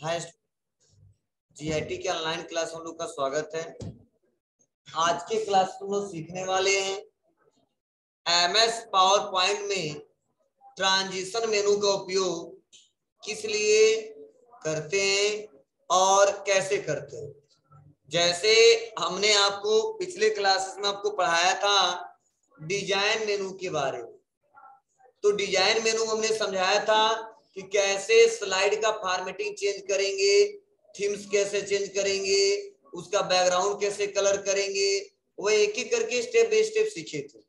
हाय GIT के online class हम लोग का स्वागत है। आज के क्लास में हम लोग सीखने वाले हैं एमएस पावर पॉइंट में ट्रांजिशन मेनू का उपयोग किस लिए करते हैं और कैसे करते हैं। जैसे हमने आपको पिछले क्लासेस में आपको पढ़ाया था डिजाइन मेनू के बारे में, तो डिजाइन मेनू हमने समझाया था कि कैसे स्लाइड का फॉर्मेटिंग चेंज करेंगे, थीम्स कैसे चेंज करेंगे, उसका बैकग्राउंड कैसे कलर करेंगे, वो एक एक करके स्टेप बाय स्टेप सीखे थे।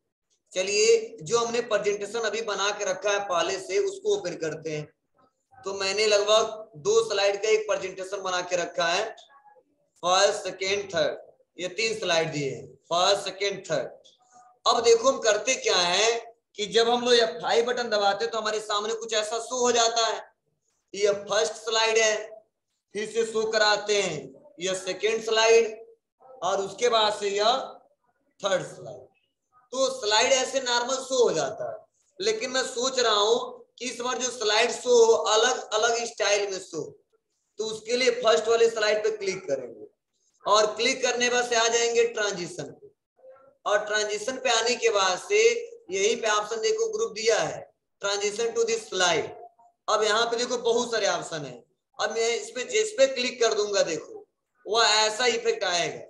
चलिए जो हमने प्रेजेंटेशन अभी बना के रखा है पहले से उसको ओपन करते हैं। तो मैंने लगभग 2 स्लाइड का एक प्रेजेंटेशन बना के रखा है, फर्स्ट सेकेंड थर्ड, ये 3 स्लाइड दिए हैं, फर्स्ट सेकेंड थर्ड। अब देखो हम करते क्या है कि जब हम लोग F5 बटन दबाते तो हमारे सामने कुछ ऐसा शो हो जाता है। ये फर्स्ट स्लाइड है, फिर से शो कराते हैं यह सेकेंड स्लाइड और उसके बाद से यह थर्ड स्लाइड। तो स्लाइड ऐसे नॉर्मल शो हो जाता है, लेकिन मैं सोच रहा हूं कि इस बार जो स्लाइड शो हो अलग अलग स्टाइल में शो, तो उसके लिए फर्स्ट वाले स्लाइड पे क्लिक करेंगे और क्लिक करने बाद से आ जाएंगे ट्रांजिशन पे, और ट्रांजिशन पे आने के बाद से यही पे ऑप्शन देखो ग्रुप दिया है ट्रांजिशन टू दिस स्लाइड। अब यहाँ पे देखो बहुत सारे ऑप्शन है। अब मैं इसमें जिस पे क्लिक कर दूंगा देखो वह ऐसा इफेक्ट आएगा।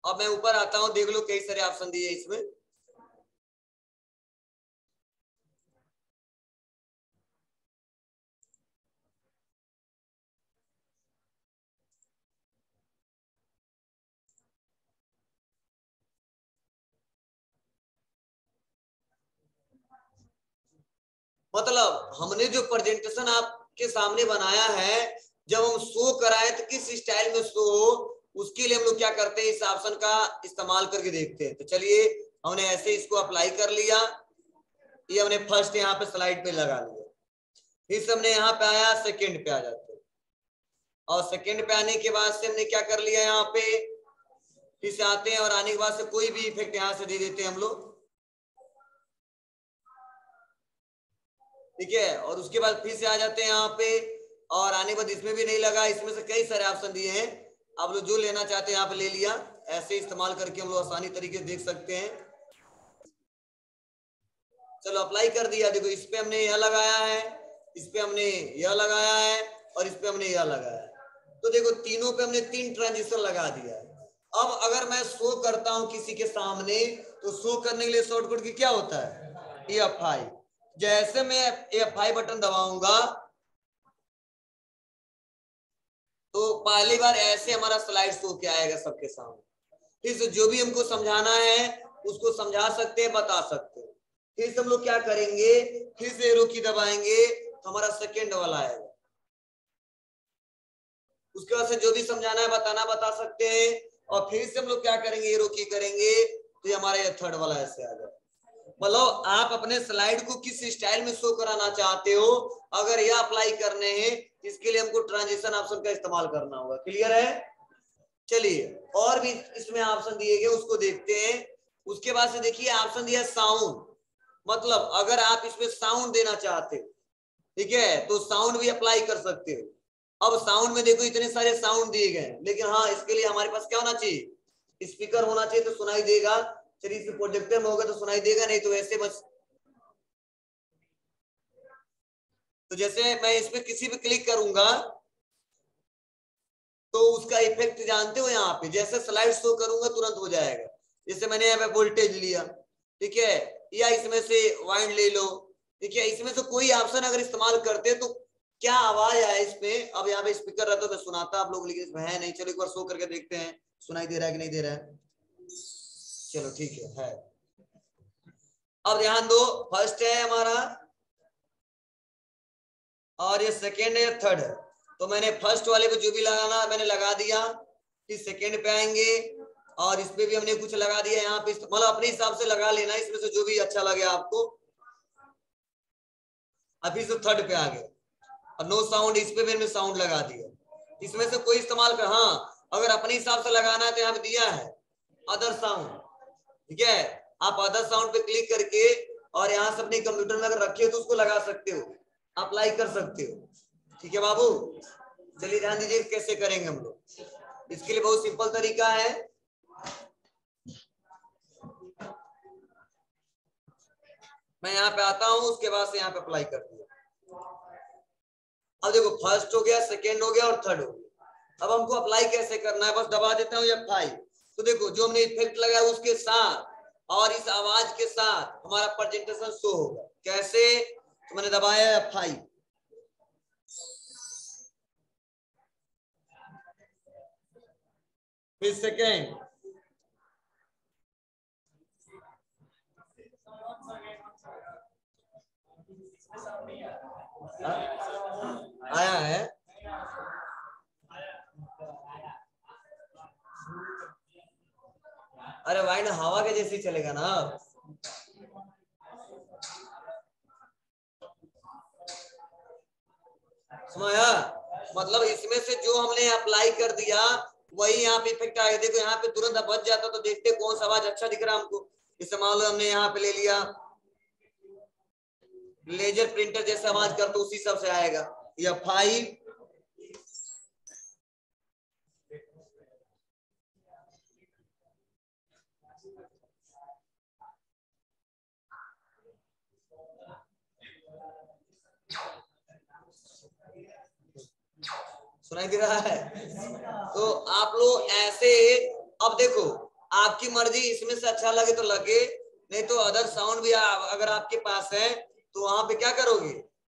अब मैं ऊपर आता हूं, देख लो कई सारे ऑप्शन दिए इसमें। मतलब हमने जो प्रेजेंटेशन आपके सामने बनाया है, जब हम शो कराए तो किस स्टाइल में शो हो, उसके लिए हम लोग क्या करते हैं, इस ऑप्शन का इस्तेमाल करके देखते हैं। तो चलिए हमने ऐसे इसको अप्लाई कर लिया, ये हमने फर्स्ट यहाँ पे स्लाइड पे लगा लिया, फिर हमने यहाँ पे आया सेकेंड पे आ जाते हैं, और सेकेंड पे आने के बाद से हमने क्या कर लिया, यहाँ पे फिर से आते हैं और आने के बाद से कोई भी इफेक्ट यहाँ से दे देते हैं हम लोग, ठीक है। और उसके बाद फिर से आ जाते हैं यहाँ पे, और आने के बाद इसमें भी नहीं लगा, इसमें से कई सारे ऑप्शन दिए हैं, आप लोग जो लेना चाहते हैं यहाँ पे ले लिया। ऐसे इस्तेमाल करके हम लोग आसानी तरीके से देख सकते हैं। चलो अप्लाई कर दिया, देखो इस पे हमने यह लगाया है, इस पे हमने यह लगाया है और इस पे हमने यह लगाया है। तो देखो तीनों पे हमने 3 ट्रांजिशन लगा दिया है। अब अगर मैं शो करता हूं किसी के सामने, तो शो करने के लिए शॉर्टकट की क्या होता है, F5। जैसे मैं F5 बटन दबाऊंगा तो पहली बार ऐसे हमारा स्लाइड शो क्या आएगा सबके सामने। फिर से जो भी हमको समझाना है उसको समझा सकते हैं, बता सकते हैं। फिर से हम लोग क्या करेंगे, फिर से एरो की दबाएंगे तो हमारा सेकेंड वाला आएगा। उसके बाद से जो भी समझाना है बताना बता सकते हैं, और फिर से हम लोग क्या करेंगे, एरो की करेंगे तो ये हमारा ये थर्ड वाला ऐसे आ जाएगा। मतलब आप अपने स्लाइड को किस स्टाइल में शो कराना चाहते हो, अगर यह अप्लाई करने हैं इसके लिए हमको ट्रांजिशन ऑप्शन का इस्तेमाल करना होगा। क्लियर है। चलिए और भी इसमें ऑप्शन दिए गए उसको देखते हैं। उसके बाद से देखिए ऑप्शन दिया साउंड, मतलब अगर आप इसमें साउंड देना चाहते हो, ठीक है, तो साउंड भी अप्लाई कर सकते हो। अब साउंड में देखो इतने सारे साउंड दिए गए, लेकिन हाँ इसके लिए हमारे पास क्या होना चाहिए, स्पीकर होना चाहिए तो सुनाई देगा। चलिए इस प्रोजेक्टर में होगा तो सुनाई देगा, नहीं तो ऐसे बस। तो जैसे मैं इस पे किसी पे क्लिक करूंगा तो उसका इफेक्ट जानते हो, यहाँ पे जैसे स्लाइड शो करूंगा तुरंत हो जाएगा। जैसे मैंने यहाँ पे वोल्टेज लिया, ठीक है, या इसमें से वाइंड ले लो, ठीक है, इसमें से कोई ऑप्शन अगर इस्तेमाल करते तो क्या आवाज आए इसमें। अब यहाँ पे स्पीकर रहता तो मैं सुनाता आप लोग, लेकिन इसमें है नहीं। चलो एक बार शो करके देखते हैं सुनाई दे रहा है कि नहीं दे रहा है। चलो ठीक है। अब ध्यान दो, फर्स्ट है हमारा और ये सेकेंड है, थर्ड है। तो मैंने फर्स्ट वाले पे जो भी लगाना मैंने लगा दिया, फिर सेकेंड पे आएंगे और इस पे भी हमने कुछ लगा दिया यहाँ पे, मतलब अपने हिसाब से लगा लेना इसमें से जो भी अच्छा लगे आपको। अभी तो थर्ड पे आ गया, और नो साउंड इस पे मैंने साउंड लगा दिया। इसमें से कोई इस्तेमाल कर, हाँ अगर अपने हिसाब से लगाना है तो यहाँ पे दिया है अदर साउंड, ठीक है। आप अदर साउंड पे क्लिक करके और यहाँ से अपने कंप्यूटर में अगर रखे हो तो उसको लगा सकते हो, अप्लाई कर सकते हो, ठीक है बाबू। चलिए ध्यान दीजिए कैसे करेंगे हम लोग। इसके लिए बहुत सिंपल तरीका है। मैं यहाँ पे आता हूँ, उसके बाद से यहाँ पे अप्लाई कर दिया। अब देखो फर्स्ट हो गया, सेकेंड हो गया और थर्ड हो गया। अब हमको अप्लाई कैसे करना है, बस दबा देता हूँ F5। तो देखो जो हमने इफेक्ट लगाया उसके साथ और इस आवाज के साथ हमारा प्रेजेंटेशन शो होगा। कैसे, तो मैंने दबाया F5, फिर सेकेंड, आया है, अरे भाई ना हवा के जैसे चलेगा ना। समझा, मतलब इसमें से जो हमने अप्लाई कर दिया वही यहाँ पे इफेक्ट आएगा। देखो यहाँ पे तुरंत बच जाता तो देखते कौन सा आवाज अच्छा दिख रहा हमको। इसे मान लो हमने यहाँ पे ले लिया लेजर प्रिंटर जैसा आवाज कर, तो उसी सब से आएगा। या 5 सुनाई दे रहा है। तो आप लोग ऐसे, अब देखो आपकी मर्जी, इसमें से अच्छा लगे तो लगे, नहीं तो अदर साउंड भी अगर आपके पास है तो वहां पे क्या करोगे,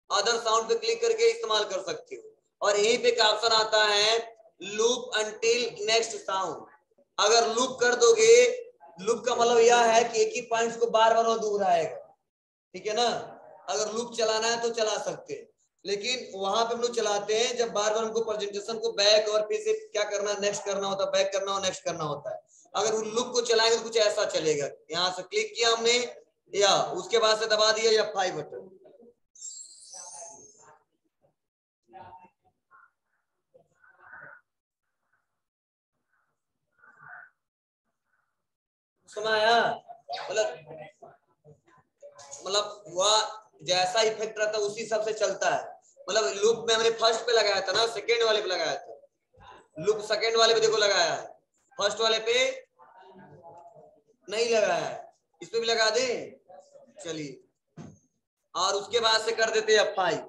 अदर साउंड पे क्लिक करके इस्तेमाल कर सकते हो। और यहीं पे एक ऑप्शन आता है लूप अंटिल नेक्स्ट साउंड। अगर लूप कर दोगे, लूप का मतलब यह है कि एक ही पॉइंट को बार बार वो दोहराएगा, ठीक है ना। अगर लूप चलाना है तो चला सकते हैं, लेकिन वहां पे हम लोग चलाते हैं जब बार बार हमको प्रेजेंटेशन को बैक और फिर से क्या करना है, नेक्स्ट करना होता है, बैक करना और नेक्स्ट करना होता है। अगर उन लूप को चलाएंगे तो कुछ ऐसा चलेगा। यहाँ से क्लिक किया हमने, या उसके बाद से दबा दिया या 5 बटन। सुनाया, मतलब वह जैसा इफेक्ट रहता है उसी हिसाब से चलता है। मतलब लूप में हमने फर्स्ट पे लगाया था ना, सेकेंड वाले पे लगाया था। लूप सेकेंड वाले पे देखो लगाया है, फर्स्ट वाले पे नहीं लगाया है। इस पे भी लगा दे, चलिए। और उसके बाद से कर देते हैं F5।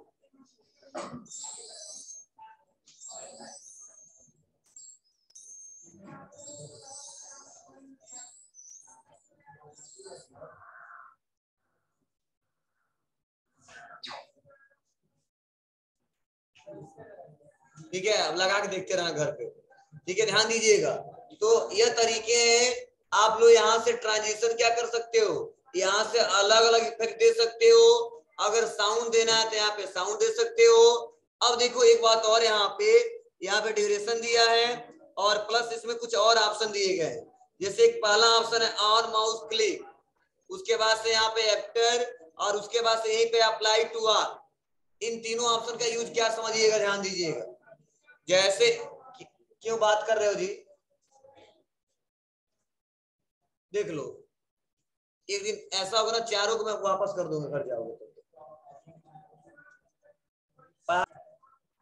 ठीक है, अब लगा के देखते रहना घर पे, ठीक है, ध्यान दीजिएगा। तो यह तरीके हैं, आप लोग यहाँ से ट्रांजिशन क्या कर सकते हो, यहाँ से अलग अलग इफेक्ट दे सकते हो। अगर साउंड देना है तो यहाँ पे साउंड दे सकते हो। अब देखो एक बात और, यहाँ पे ड्यूरेशन दिया है और प्लस इसमें कुछ और ऑप्शन दिए गए हैं। जैसे एक पहला ऑप्शन है ऑन माउस क्लिक, उसके बाद से यहाँ पे एक्टर, और उसके बाद से यहीं पे अप्लाई टू ऑल। इन तीनों ऑप्शन का यूज क्या समझिएगा, ध्यान दीजिएगा। जैसे क्यों बात कर रहे हो जी, देख लो, एक दिन ऐसा होगा ना चारों को मैं वापस कर दूंगा, घर जाओगे तो।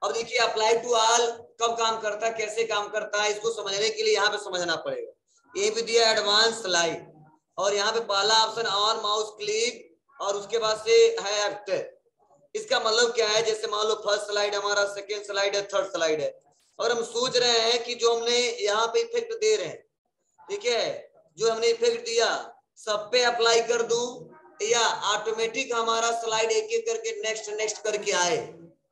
अब देखिए अप्लाई टू ऑल कब काम करता है, कैसे काम करता है, इसको समझने के लिए यहाँ पे समझना पड़ेगा। ये भी दिया एडवांस स्लाइड, और यहाँ पे पहला ऑप्शन ऑन माउस क्लिक और उसके बाद से है एक्टर। इसका मतलब क्या है, जैसे मान लो फर्स्ट स्लाइड हमारा, सेकेंड स्लाइड है, थर्ड स्लाइड है। और हम सोच रहे हैं कि जो हमने यहाँ पे इफेक्ट दे रहे हैं, ठीक है, जो हमने इफेक्ट दिया सब पे अप्लाई कर दूं, या ऑटोमेटिक हमारा स्लाइड एक एक करके नेक्स्ट नेक्स्ट करके आए,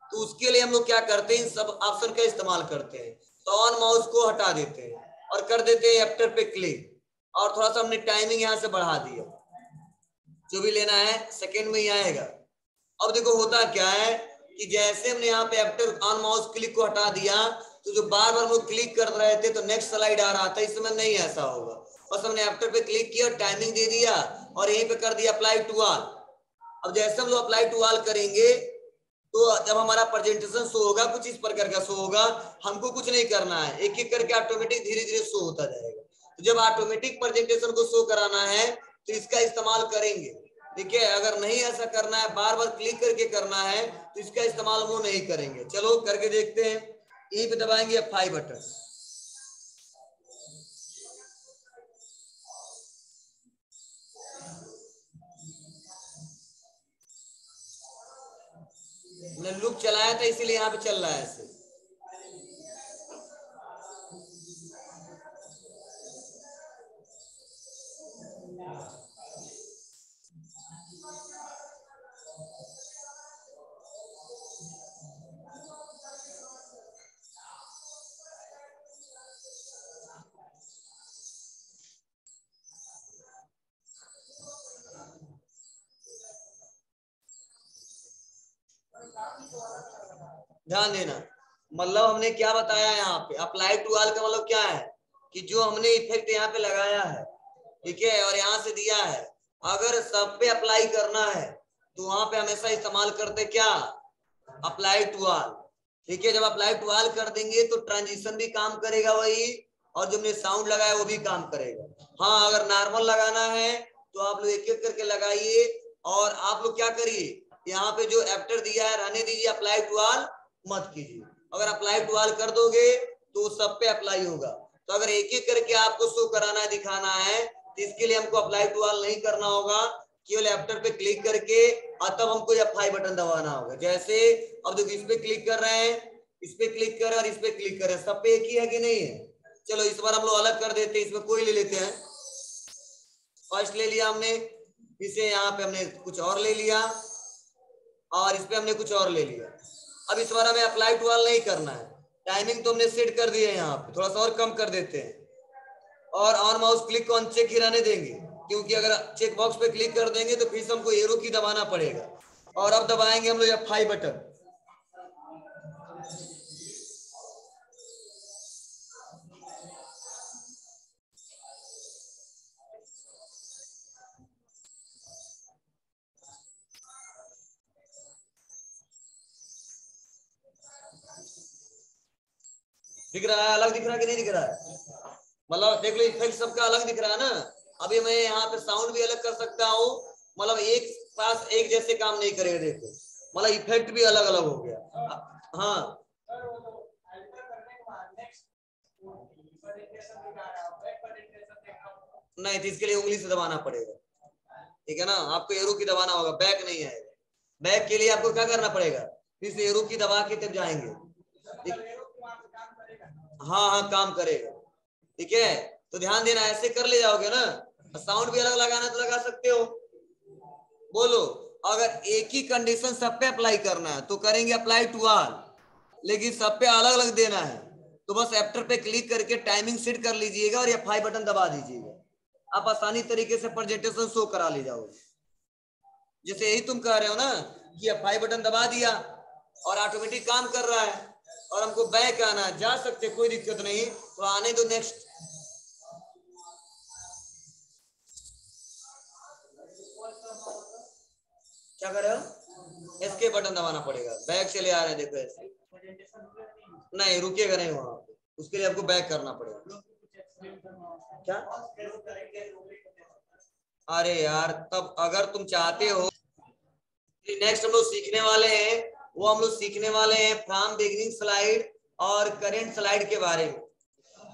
तो उसके लिए हम लोग क्या करते हैं, इन सब ऑप्शन का इस्तेमाल करते हैं। तो ऑन माउस को हटा देते हैं और कर देते हैं एफ्टर पे क्लिक, और थोड़ा सा हमने टाइमिंग यहाँ से बढ़ा दिया, जो भी लेना है सेकेंड में ही आएगा। अब देखो होता क्या है कि जैसे हमने यहाँ पे एफ्टर ऑन माउस क्लिक को हटा दिया, तो जो बार बार हम लोग क्लिक कर रहे थे तो नेक्स्ट स्लाइड आ रहा था, इसमें नहीं ऐसा होगा। बस हमने एफ्टर पे क्लिक किया, टाइमिंग दे दिया और यहीं पे कर दिया अप्लाई टू ऑल। अब जैसे हम लोग अप्लाई टू ऑल करेंगे तो जब हमारा प्रेजेंटेशन शो होगा कुछ इस प्रकार का शो होगा, हमको कुछ नहीं करना है, एक एक करके ऑटोमेटिक धीरे धीरे शो होता जाएगा। तो जब ऑटोमेटिक प्रेजेंटेशन को शो कराना है तो इसका इस्तेमाल करेंगे, ठीक है। अगर नहीं ऐसा करना है, बार बार क्लिक करके करना है, तो इसका इस्तेमाल वो नहीं करेंगे। चलो करके देखते हैं। ई पे दबाएंगे F5 बटन, हमने लूप चलाया था इसीलिए यहाँ पे चल रहा है ऐसे। ध्यान देना, मतलब हमने क्या बताया यहाँ पे, अप्लाई टू ऑल का मतलब क्या है कि जो हमने इफेक्ट यहाँ पे लगाया है, ठीक है, और यहाँ से दिया है, अगर सब पे अप्लाई करना है तो वहां पे हमेशा इस्तेमाल करते क्या, अप्लाई टू ऑल, ठीक है। जब अप्लाई टू ऑल कर देंगे तो ट्रांजिशन भी काम करेगा वही, और जो हमने साउंड लगाया वो भी काम करेगा। हाँ, अगर नॉर्मल लगाना है तो आप लोग एक एक करके लगाइए, और आप लोग क्या करिए, यहाँ पे जो एफ्टर दिया है रहने दीजिए, अप्लाई टू ऑल मत कीजिए। अगर अप्लाई टू ऑल कर दोगे तो सब पे अप्लाई होगा। तो अगर एक एक करके आपको शो कराना है, दिखाना है, तो इसके लिए हमको अप्लाई टू ऑल नहीं करना होगा, केवल एफ्टर पे क्लिक करके और तब हमको F5 बटन दबाना होगा। जैसे अब देखो, इस पे क्लिक कर रहे हैं, इस पे क्लिक कर रहे हैं और इस पे क्लिक कर रहे हैं, सब पे एक ही है कि नहीं है। चलो इस बार हम लोग अलग कर देते हैं, इसमें कोई ले लेते हैं। फर्स्ट ले लिया हमने, इसे यहाँ पे हमने कुछ और ले लिया, और इस पे हमने कुछ और ले लिया। अब इस बार हमें अप्लाई टू ऑल नहीं करना है, टाइमिंग तो हमने सेट कर दी है, यहाँ पे थोड़ा सा और कम कर देते हैं, और ऑन माउस क्लिक को अनचेक ही रहने देंगे, क्योंकि अगर चेक बॉक्स पे क्लिक कर देंगे तो फिर से हमको एरो की दबाना पड़ेगा। और अब दबाएंगे हम लोग F5 बटन, दिख रहा है, अलग दिख रहा है कि नहीं दिख रहा है, मतलब देख लो इफेक्ट सबका अलग दिख रहा है ना। अभी मैं यहाँ पे साउंड भी अलग कर सकता हूँ, मतलब एक पास एक जैसे काम नहीं करेगा, देखो मतलब इफेक्ट भी अलग अलग हो गया। हाँ नहीं, तो इसके लिए उंगली से दबाना पड़ेगा, ठीक है ना, आपको एरो की दबाना होगा, बैक नहीं आएगा। बैक के लिए आपको क्या करना पड़ेगा, फिर से एरो की दबा के तब जाएंगे। हाँ हाँ, काम करेगा, ठीक है। तो ध्यान देना, ऐसे कर ले जाओगे ना, साउंड भी अलग लगाना तो लगा सकते हो। बोलो, अगर एक ही कंडीशन सब पे अप्लाई करना है तो करेंगे अप्लाई टू ऑल, लेकिन सब पे अलग अलग देना है तो बस एफ्टर पे क्लिक करके टाइमिंग सेट कर लीजिएगा और F5 बटन दबा दीजिएगा, आप आसानी तरीके से प्रेजेंटेशन शो करा ले जाओगे। जैसे यही तुम कह रहे हो ना कि F5 बटन दबा दिया और ऑटोमेटिक काम कर रहा है, और हमको बैक आना, जा सकते, कोई दिक्कत नहीं, तो आने दो। नेक्स्ट क्या कर रहे हो, एस्केप बटन दबाना पड़ेगा, बैक चले आ रहे हैं, देखो ऐसे नहीं रुकेगा नहीं, वहां पे उसके लिए आपको बैक करना पड़ेगा। क्या, अरे यार, तब अगर तुम चाहते हो, नेक्स्ट हम लोग सीखने वाले हैं, वो हम लोग सीखने वाले हैं फ्रॉम बिगिनिंग स्लाइड और करेंट स्लाइड के बारे में।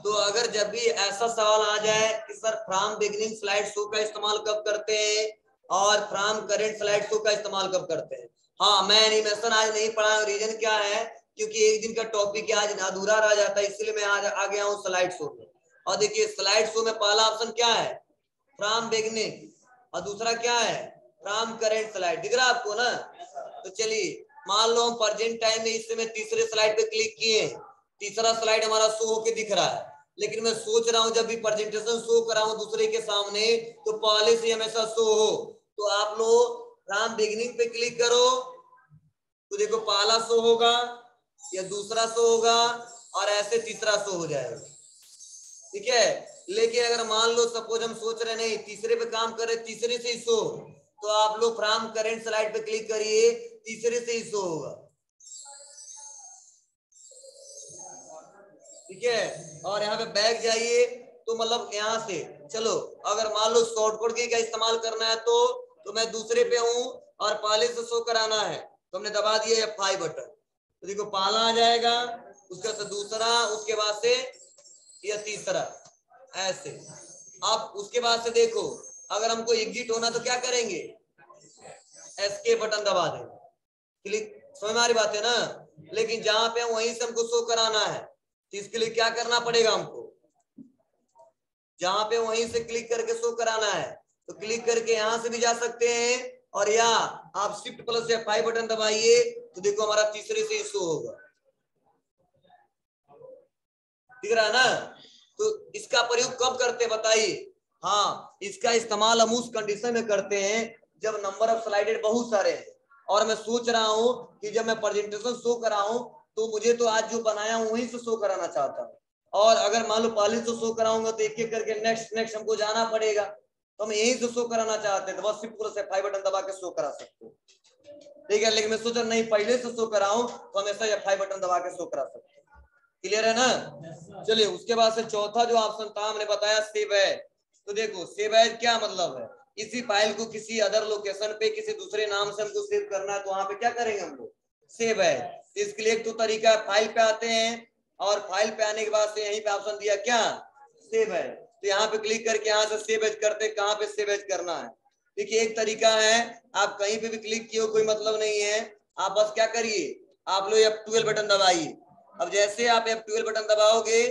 तो अगर जब भी ऐसा सवाल आ जाए कि sir from beginning slide show का इस्तेमाल कब करते हैं और फ्रॉम करेंट स्लाइड शो का इस्तेमाल कब करते हैं, हाँ मैं एनिमेशन आज नहीं पढ़ा, रीजन क्या है, क्योंकि एक दिन का टॉपिक आज अधूरा रह जाता है, इसलिए मैं आज आ गया हूँ स्लाइड शो में। और देखिए स्लाइड शो में पहला ऑप्शन क्या है, फ्रॉम बिगिनिंग, और दूसरा क्या है, फ्रॉम करेंट स्लाइड, दिख रहा है आपको ना। तो चलिए मान लो हम प्रेजेंट टाइम में इस समय तीसरे स्लाइड पे क्लिक किए, तीसरा स्लाइड हमारा शो होके दिख रहा है, लेकिन मैं सोच रहा हूं जब भी प्रेजेंटेशन शो कराऊं दूसरे के सामने तो पहले से हमेशा शो हो। तो आप लोग फ्रॉम बिगिनिंग पे क्लिक करो तो देखो पहला शो होगा या दूसरा शो होगा और ऐसे तीसरा शो हो जाएगा, ठीक है। लेकिन अगर मान लो सपोज हम सोच रहे नहीं तीसरे पे काम कर रहे, तीसरे से ही शो, तो आप लोग फ्रॉम करेंट स्लाइड पे क्लिक करिए, तीसरे से ही शो होगा। ठीक है। और यहाँ पे बैक जाइए तो मतलब यहाँ से चलो, अगर मान लो शॉर्टकट की का इस्तेमाल करना है तो मैं दूसरे पे हूँ और पहले से शो कराना है तो हमने दबा दिया F5 बटन, तो देखो पहला आ जाएगा, उसके बाद से दूसरा, उसके बाद से या तीसरा, ऐसे। अब उसके बाद से देखो अगर हमको एग्जिट होना तो क्या करेंगे, एस्केप बटन दबा देंगे, क्लिक। समझ में आ रही बात है ना। लेकिन जहां पे वहीं से हमको शो कराना है तो इसके लिए क्या करना पड़ेगा हमको, जहां पे वहीं से क्लिक करके शो कराना है तो क्लिक करके यहां से भी जा सकते हैं, और या आप शिफ्ट प्लस F5 बटन दबाइए तो देखो हमारा तीसरे से शो होगा, दिख रहा है ना। तो इसका प्रयोग कब करते हैं बताइए। हाँ, इसका इस्तेमाल हम उस कंडीशन में करते हैं जब नंबर ऑफ स्लाइडेड बहुत सारे हैं और मैं सोच रहा हूं कि जब मैं प्रेजेंटेशन शो कराऊं तो मुझे तो आज जो बनाया हूं वहीं से शो कराना चाहता हूं, और अगर मान लो पहले से शो कराऊंगा तो एक एक करके नेक्स्ट नेक्स्ट हमको जाना पड़ेगा, तो हम यहीं से शो कराना चाहते हैं तो बस सिर्फ पूरा F5 बटन दबा के शो करा सकते हो, ठीक है। लेकिन मैं सोच रहा नहीं पहले से शो कराऊं तो हमेशा F5 बटन दबा के शो करा सकते हैं, क्लियर है ना। चलिए उसके बाद से चौथा जो ऑप्शन था हमने बताया सेव एज। तो देखो सेव एज क्या मतलब है, इसी फाइल को किसी अदर लोकेशन पे किसी दूसरे नाम से हमको सेव करना है तो वहां पे क्या करेंगे हम लोग, सेव एज। इसके लिए एक तो तरीका है, फाइल पे आते हैं और फाइल पे आने के बाद से यहीं पे ऑप्शन दिया क्या, सेव एज, तो यहाँ पे क्लिक करके यहाँ से सेव एज करते, कहाँ पे सेव एज करना है। देखिए एक तरीका है, आप कहीं पे भी क्लिक किए कोई मतलब नहीं है, आप बस क्या करिए, आप लोग F12 बटन दबाइए। अब जैसे आप F12 बटन दबाओगे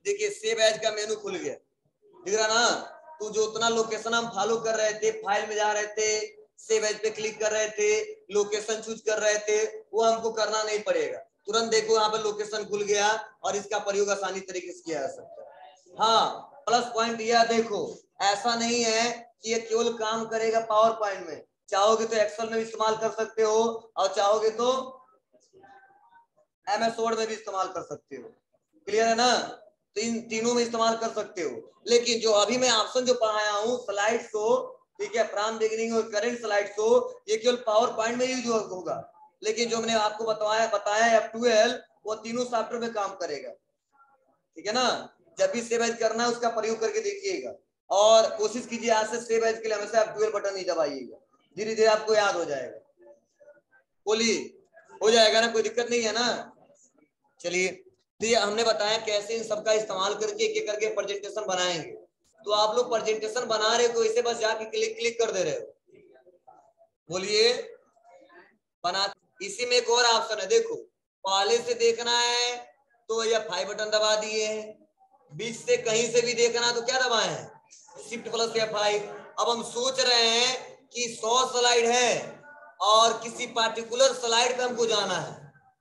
देखिए सेव एज का मेनू खुल गया, दिख रहा ना। तो जो उतना लोकेशन हम फॉलो कर रहे थे, फाइल में जा रहे थे, सेव एज पे क्लिक कर रहे थे, लोकेशन चूज कर रहे थे, वो हमको करना नहीं पड़ेगा, तुरंत देखो यहाँ पे लोकेशन खुल गया और इसका प्रयोग आसानी तरीके से किया जा सकता है। हाँ, प्लस पॉइंट यह देखो, ऐसा नहीं है कि ये केवल काम करेगा पावर पॉइंट में, चाहोगे तो एक्सेल में भी इस्तेमाल कर सकते हो और चाहोगे तो MS वर्ड में भी इस्तेमाल कर सकते हो, क्लियर है ना। तो इन तीनों में इस्तेमाल कर सकते हो, लेकिन जो अभी मैं ऑप्शन जो पढ़ाया हूँ स्लाइड शो, ठीक है, फ्रॉम बिगिनिंग और करंट स्लाइड शो, ये केवल पावर पॉइंट में यूज होगा, लेकिन जो मैंने आपको बताया F12 वो तीनों सॉफ्टवेयर में काम करेगा, ठीक है ना। जब भी सेव एज करना है उसका प्रयोग करके देखिएगा और कोशिश कीजिए आज से सेव एज के लिए हमेशा F12 बटन नहीं दबाइएगा, धीरे धीरे आपको याद हो जाएगा। बोलिए, हो जाएगा ना, कोई दिक्कत नहीं है ना। चलिए, तो ये हमने बताया कैसे इन सबका इस्तेमाल करके एक एक करके प्रेजेंटेशन बनाएंगे। तो आप लोग प्रेजेंटेशन बना रहे हो तो इसे बस जाके क्लिक क्लिक कर दे रहे हो, बोलिए बना। इसी में एक और ऑप्शन है, देखो पहले से देखना है तो F5 बटन दबा दिए, बीच से कहीं से भी देखना तो क्या दबाए हैं, शिफ्ट प्लस F5। अब हम सोच रहे हैं कि 100 स्लाइड है और किसी पार्टिकुलर स्लाइड पे हमको जाना है,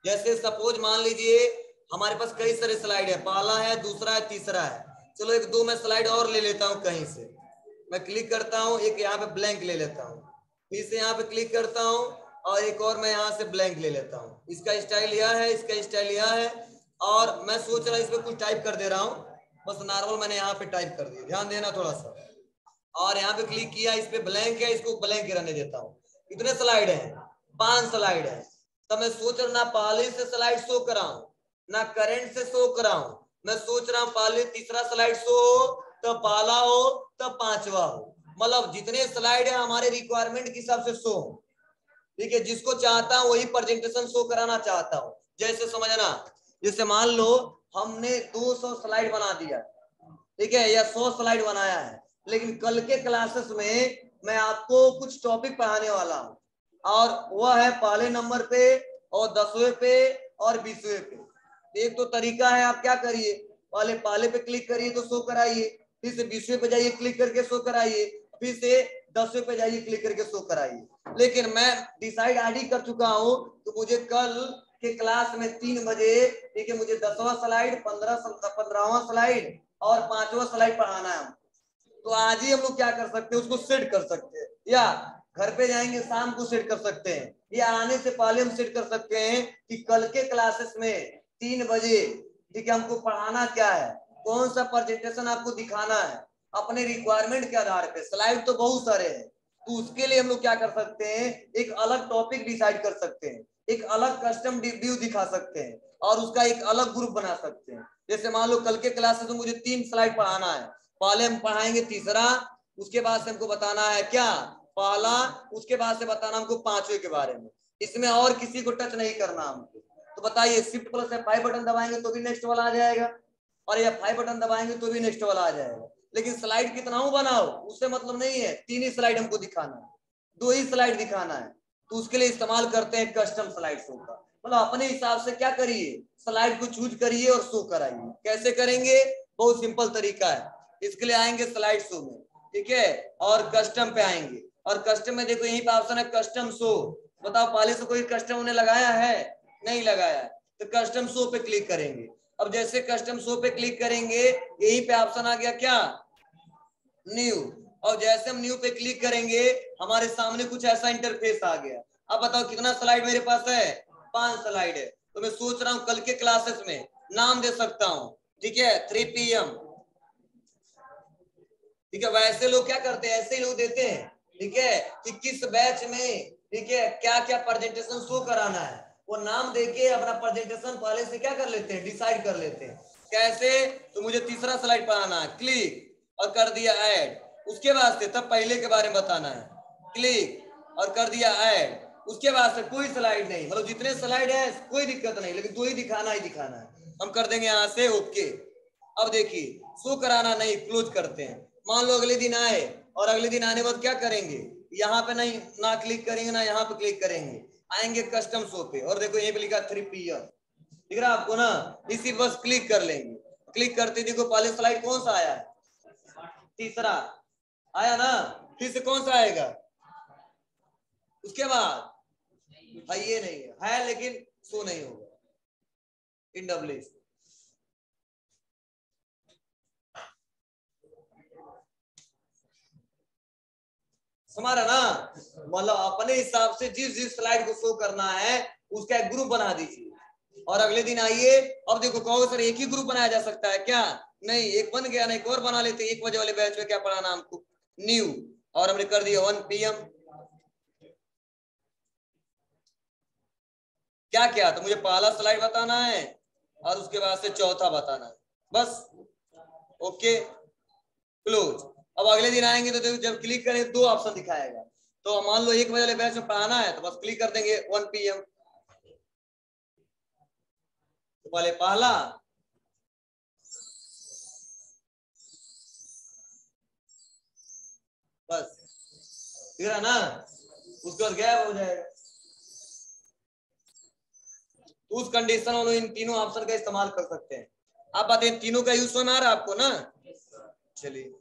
जैसे सपोज मान लीजिए हमारे पास कई सारे स्लाइड है, पहला है, दूसरा है, तीसरा है, चलो एक दो मैं स्लाइड और ले लेता हूँ कहीं से, मैं क्लिक करता हूँ, एक यहाँ पे ब्लैंक ले लेता हूँ, फिर से यहाँ पे क्लिक करता हूँ और एक और मैं यहाँ से ब्लैंक ले लेता हूँ, इसका स्टाइल यह है, इसका स्टाइल यह है, और मैं सोच रहा हूँ इसमें कुछ टाइप कर दे रहा हूँ, बस नॉर्मल मैंने यहाँ पे टाइप कर दिया, ध्यान देना थोड़ा सा, और यहाँ पे क्लिक किया, इस पे ब्लैंक है, इसको ब्लैंक रहने देता हूँ। कितने स्लाइड है, 5 स्लाइड है, तो मैं सोच रहा ना पहले से स्लाइड शो कराऊं ना करंट से शो कराऊं, मैं सोच रहा हूँ पहले तीसरा स्लाइड शो हो तो पहला हो तब पांचवा हो, मतलब जितने स्लाइड है हमारे रिक्वायरमेंट के हिसाब से शो हो, ठीक है। जिसको चाहता हूँ वही प्रेजेंटेशन शो कराना चाहता हूँ, जैसे समझना, जैसे मान लो हमने 200 स्लाइड बना दिया, ठीक है, या 100 स्लाइड बनाया है, लेकिन कल के क्लासेस में मैं आपको कुछ टॉपिक पढ़ाने वाला हूँ और वह है पहले नंबर पे और 10वें पे और 20वें पे। एक तो तरीका है, आप क्या करिए, पहले पे क्लिक करिए तो शो कराइए, फिर से 20वें पे जाइए क्लिक करके शो कराइए, फिर से 10वें पे जाइए क्लिक करके शो कराइए। लेकिन मैं डिसाइड आईडी कर चुका हूँ तो मुझे कल के क्लास में 3 बजे, ठीक है, मुझे 10वां स्लाइड, 15वां स्लाइड और 5वां स्लाइड पढ़ाना है। तो आज ही हम लोग क्या कर सकते हैं, उसको सेट कर सकते हैं, या घर पे जाएंगे शाम को सेट कर सकते हैं, या आने से पहले हम सेट कर सकते हैं कि कल के क्लासेस में 3 बजे, ठीक है, हमको पढ़ाना क्या है, कौन सा प्रेजेंटेशन आपको दिखाना है, अपने रिक्वायरमेंट के आधार पे। स्लाइड तो बहुत सारे हैं, तो उसके लिए हम लोग क्या कर सकते हैं, एक अलग टॉपिक डिसाइड कर सकते हैं, एक अलग कस्टम व्यू दिखा सकते हैं और उसका एक अलग ग्रुप बना सकते हैं। जैसे मान लो कल के क्लासेस में मुझे 3 स्लाइड पढ़ाना है, पहले हम पढ़ाएंगे तीसरा, उसके बाद से हमको बताना है क्या पहला, उसके बाद से बताना हमको पांचवे के बारे में, इसमें और किसी को टच नहीं करना हमको। तो बताइए शिफ्ट प्लस F5 बटन दबाएंगे तो भी नेक्स्ट वाला आ जाएगा और F5 बटन दबाएंगे तो भी नेक्स्ट वाला आ जाएगा। लेकिन स्लाइड कितना हो बनाओ उससे मतलब नहीं है, 3 ही स्लाइड हमको दिखाना है, 2 ही स्लाइड दिखाना है, तो उसके लिए इस्तेमाल करते हैं कस्टम स्लाइड शो का। मतलब अपने हिसाब से क्या करिए, स्लाइड को चूज करिए और शो कराइए। कैसे करेंगे, बहुत सिंपल तरीका है। इसके लिए आएंगे स्लाइड शो में, ठीक है, और कस्टम पे आएंगे और कस्टम में देखो यहीं पे ऑप्शन है कस्टम शो। बताओ पहले से कोई कस्टम उन्हें लगाया है, नहीं लगाया, तो कस्टम शो पे क्लिक करेंगे। अब जैसे कस्टम शो पे क्लिक करेंगे यहीं पे ऑप्शन आ गया क्या न्यू, और जैसे हम न्यू पे क्लिक करेंगे हमारे सामने कुछ ऐसा इंटरफेस आ गया। अब बताओ कितना स्लाइड मेरे पास है, 5 स्लाइड है। तो मैं सोच रहा हूं कल के क्लासेस में नाम दे सकता हूं, ठीक है 3 PM, ठीक है। वैसे लोग क्या करते हैं, ऐसे ही लोग देते हैं, ठीक है, कि किस बैच में, ठीक है, क्या क्या प्रेजेंटेशन शो कराना है, वो नाम देके अपना प्रेजेंटेशन पहले से क्या कर लेते हैं, डिसाइड कर लेते हैं। कैसे, तो मुझे तीसरा स्लाइड पढ़ाना है, क्लिक और कर दिया ऐड, उसके बाद से तब पहले के बारे में बताना है, क्लिक और कर दिया ऐड, उसके बाद से कोई स्लाइड नहीं, मतलब जितने स्लाइड है कोई दिक्कत नहीं, लेकिन 2 ही दिखाना ही दिखाना है। हम कर देंगे यहाँ से ओके। अब देखिए शो कराना नहीं, क्लोज करते हैं। मान लो अगले दिन आए और अगले दिन आने के बाद क्या करेंगे, यहाँ पे नहीं ना क्लिक करेंगे ना यहाँ पे क्लिक करेंगे, आएंगे कस्टम शो पे और देखो यहीं पे लिखा 3 PM, दिख रहा है आपको ना, इसी बस क्लिक कर लेंगे। क्लिक करते देखो पहले स्लाइड कौन सा आया है, तीसरा आया ना, फिर से कौन सा आएगा, उसके बाद है ये नहीं है लेकिन शो नहीं होगा, इनडब्ल्यूएस हमारा ना, मतलब अपने हिसाब से जिस जिस स्लाइड को शो करना है उसका एक ग्रुप बना दीजिए और अगले दिन आइए। अब देखो कहो सर एक ही ग्रुप बनाया जा सकता है क्या, नहीं, एक बन गया ना, एक और बना लेते, 1 बजे वाले बैच में क्या पढ़ाना हमको, न्यू, और हमने कर दिया 1 PM। क्या क्या, तो मुझे पहला स्लाइड बताना है और उसके बाद से चौथा बताना है, बस ओके क्लोज। अब अगले दिन आएंगे तो देखो जब क्लिक करेंगे 2 ऑप्शन दिखाएगा, तो मान लो 1 बजे वाले बैच में पढ़ाना है तो बस क्लिक कर देंगे 1 PM, तो पहले पहला बस, ठीक है ना, उसके बाद गैप हो जाएगा। तो उस कंडीशन में इन तीनों ऑप्शन का इस्तेमाल कर सकते हैं। आप बताइए तीनों का यूज समझ में आ रहा है आपको ना, चलिए